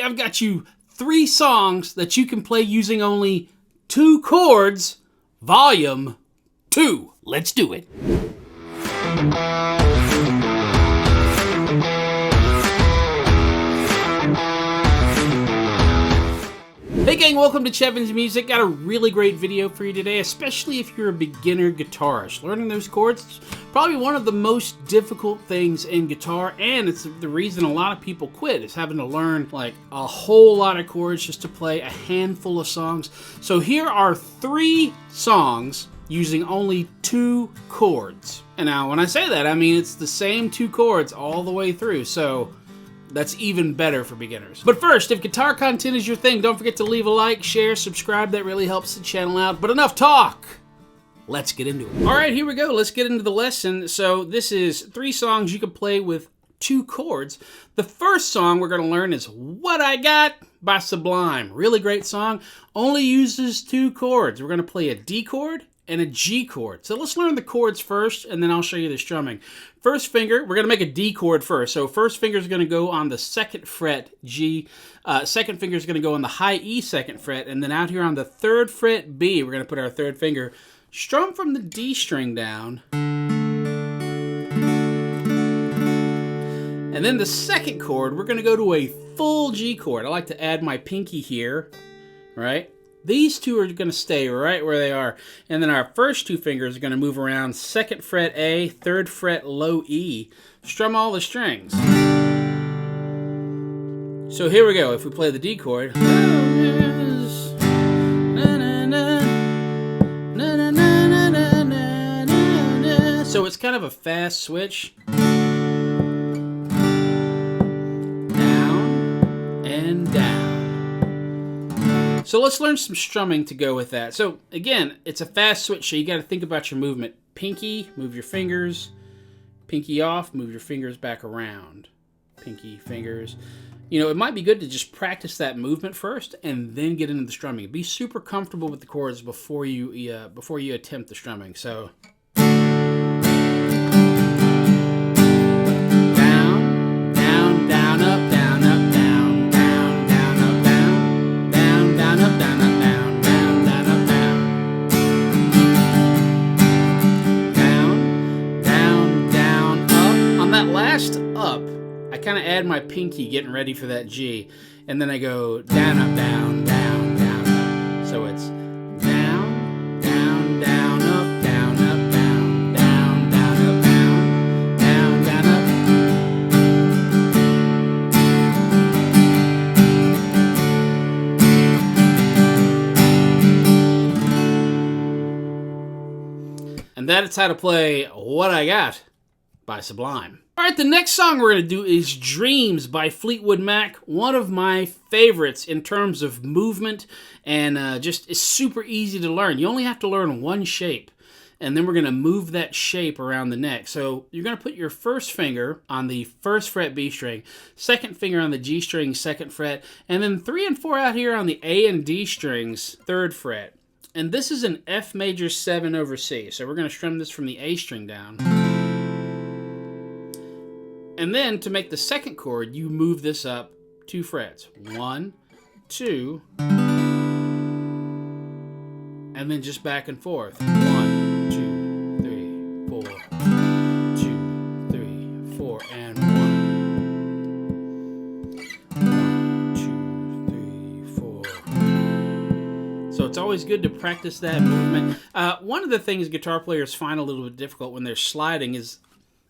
I've got you 3 songs that you can play using only 2 chords, volume 2. Let's do it. Hey gang, welcome to Chevin's Music. Got a really great video for you today, especially if you're a beginner guitarist. Learning those chords is probably one of the most difficult things in guitar, and it's the reason a lot of people quit, is having to learn like a whole lot of chords just to play a handful of songs. So here are 3 songs using only 2 chords. And now when I say that, I mean it's the same 2 chords all the way through, so that's even better for beginners. But first, if guitar content is your thing, don't forget to leave a like, share, subscribe. That really helps the channel out. But enough talk. Let's get into it. All right, here we go. Let's get into the lesson. So this is 3 songs you can play with 2 chords. The first song we're going to learn is What I Got by Sublime. Really great song. Only uses 2 chords. We're going to play a D chord and a G chord. So let's learn the chords first, and then I'll show you the strumming. First finger, we're gonna make a D chord first. So first finger is gonna go on the 2nd fret G. Second finger is gonna go on the high E 2nd fret, and then out here on the 3rd fret B, we're gonna put our 3rd finger. Strum from the D string down. And then the 2nd chord, we're gonna go to a full G chord. I like to add my pinky here, right? These 2 are going to stay right where they are. And then our first 2 fingers are going to move around 2nd fret A, 3rd fret low E. Strum all the strings. So here we go. If we play the D chord. So it's kind of a fast switch. Down and down. So let's learn some strumming to go with that. So again, it's a fast switch, so you got to think about your movement. Pinky, move your fingers. Pinky off, move your fingers back around. Pinky, fingers. You know, it might be good to just practice that movement first and then get into the strumming. Be super comfortable with the chords before you attempt the strumming. So up, I kind of add my pinky getting ready for that G, and then I go down, up, down, down, down, up. So it's down, down, down, up, down, up, down, down, down, up, down, down, down, up. And that is how to play What I Got by Sublime. All right, the next song we're going to do is Dreams by Fleetwood Mac. One of my favorites in terms of movement, and just is super easy to learn. You only have to learn one shape, and then we're going to move that shape around the neck. So you're going to put your first finger on the 1st fret B string, 2nd finger on the G string, 2nd fret, and then 3 and 4 out here on the A and D strings, 3rd fret. And this is an F major 7 over C. So we're going to strum this from the A string down. And then to make the 2nd chord, you move this up 2 frets. 1, 2, and then just back and forth. 1, 2, 3, 4, 2, 3, 4, and 1, 2, 3, 4. So it's always good to practice that movement. One of the things guitar players find a little bit difficult when they're sliding is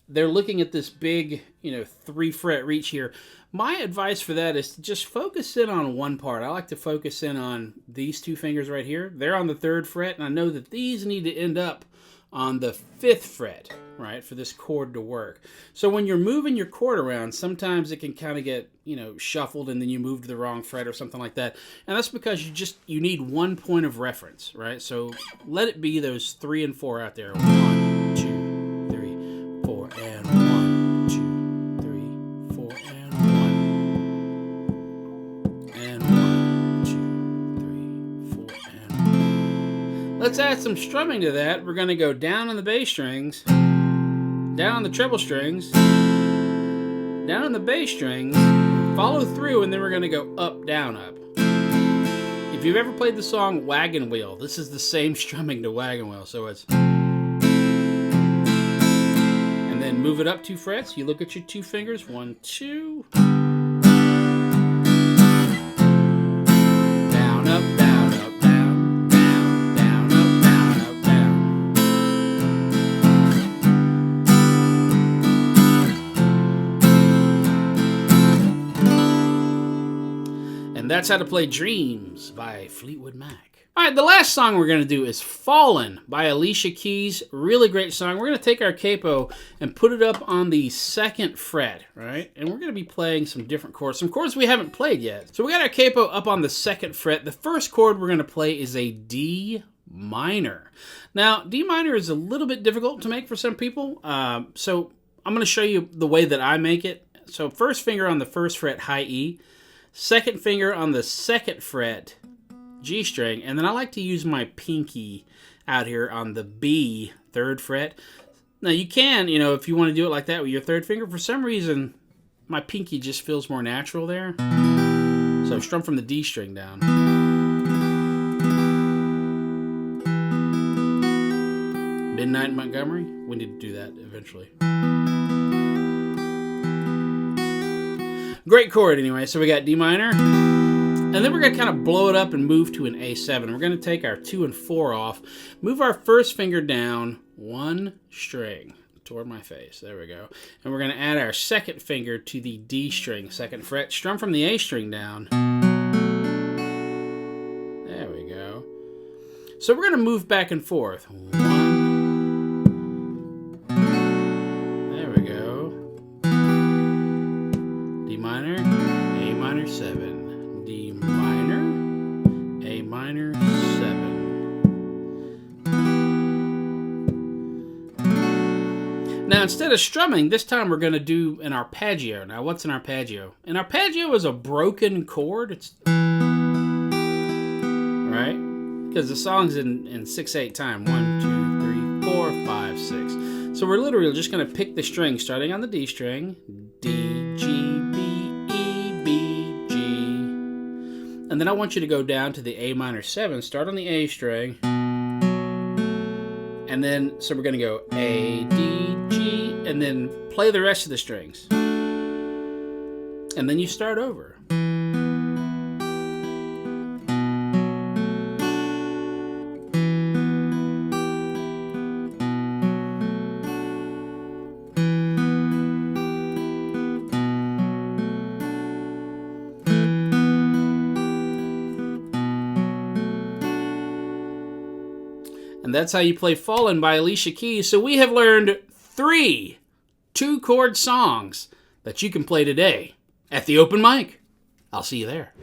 they're looking at this big, 3 fret reach here. My advice for that is to just focus in on one part. I like to focus in on these 2 fingers right here. They're on the 3rd fret, and I know that these need to end up on the 5th fret, right, for this chord to work. So when you're moving your chord around, sometimes it can kind of get, shuffled, and then you move to the wrong fret or something like that. And that's because you need one point of reference, right? So let it be those 3 and 4 out there. 1, 2, 3, 4, and 1, 2, 3, 4, and 1, and 1, 2, 3, 4, and 1. Let's add some strumming to that. We're going to go down on the bass strings, down on the treble strings, down on the bass strings, Follow through, and then we're going to go up, down, up. If you've ever played the song Wagon Wheel, this is the same strumming to Wagon Wheel. So it's... And then move it up 2 frets. You look at your 2 fingers. 1, 2. Down, up, down, up, down, down, down, up, down, up, down. And that's how to play Dreams by Fleetwood Mac. All right, the last song we're going to do is Fallen by Alicia Keys. Really great song. We're going to take our capo and put it up on the 2nd fret, right? And we're going to be playing some different chords, some chords we haven't played yet. So we got our capo up on the 2nd fret. The first chord we're going to play is a D minor. Now, D minor is a little bit difficult to make for some people. So I'm going to show you the way that I make it. So first finger on the 1st fret, high E. 2nd finger on the 2nd fret, G string, and then I like to use my pinky out here on the B, 3rd fret. Now you can, if you want to do it like that with your 3rd finger, for some reason my pinky just feels more natural there. So strum from the D string down. Midnight in Montgomery, we need to do that eventually. Great chord anyway, so we got D minor. And then we're going to kind of blow it up and move to an A7. We're going to take our 2 and 4 off, move our 1st finger down 1 string toward my face. There we go. And we're going to add our 2nd finger to the D string, 2nd fret, strum from the A string down. There we go. So we're going to move back and forth. 1. There we go. D minor, A minor 7. D minor, A minor 7. Now instead of strumming, this time we're going to do an arpeggio. Now what's an arpeggio? An arpeggio is a broken chord. It's right? Because the song's in 6/8 time. 1, 2, 3, 4, 5, 6. So we're literally just going to pick the string starting on the D string. D, G, B, E, B, G. And then I want you to go down to the A minor 7, start on the A string, and then, so we're going to go A, D, G, and then play the rest of the strings. And then you start over. And that's how you play Fallen by Alicia Keys. So we have learned 3 2-chord songs that you can play today at the open mic. I'll see you there.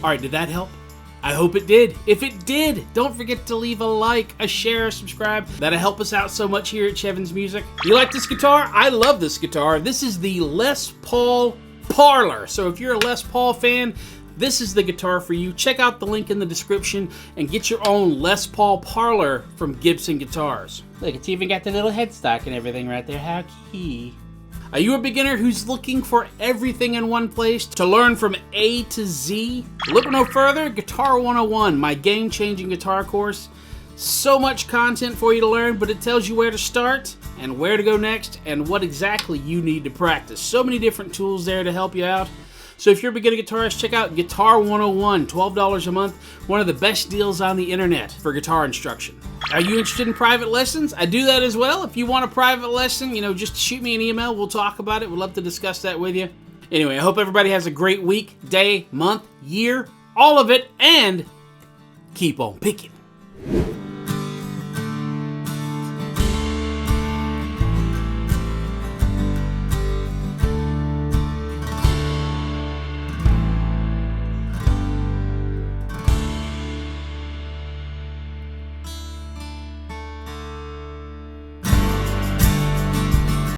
All right, did that help? I hope it did. If it did, don't forget to leave a like, a share, a subscribe. That'll help us out so much here at Chevins Music. You like this guitar? I love this guitar. This is the Les Paul Parlor. So if you're a Les Paul fan, this is the guitar for you. Check out the link in the description and get your own Les Paul Parlor from Gibson Guitars. Look, it's even got the little headstock and everything right there. How key. Are you a beginner who's looking for everything in one place to learn from A to Z? Look no further, Guitar 101, my game-changing guitar course. So much content for you to learn, but it tells you where to start and where to go next and what exactly you need to practice. So many different tools there to help you out. So if you're a beginner guitarist, check out Guitar 101, $12 a month, one of the best deals on the internet for guitar instruction. Are you interested in private lessons? I do that as well. If you want a private lesson, just shoot me an email. We'll talk about it. We'd love to discuss that with you. Anyway, I hope everybody has a great week, day, month, year, all of it, and keep on picking.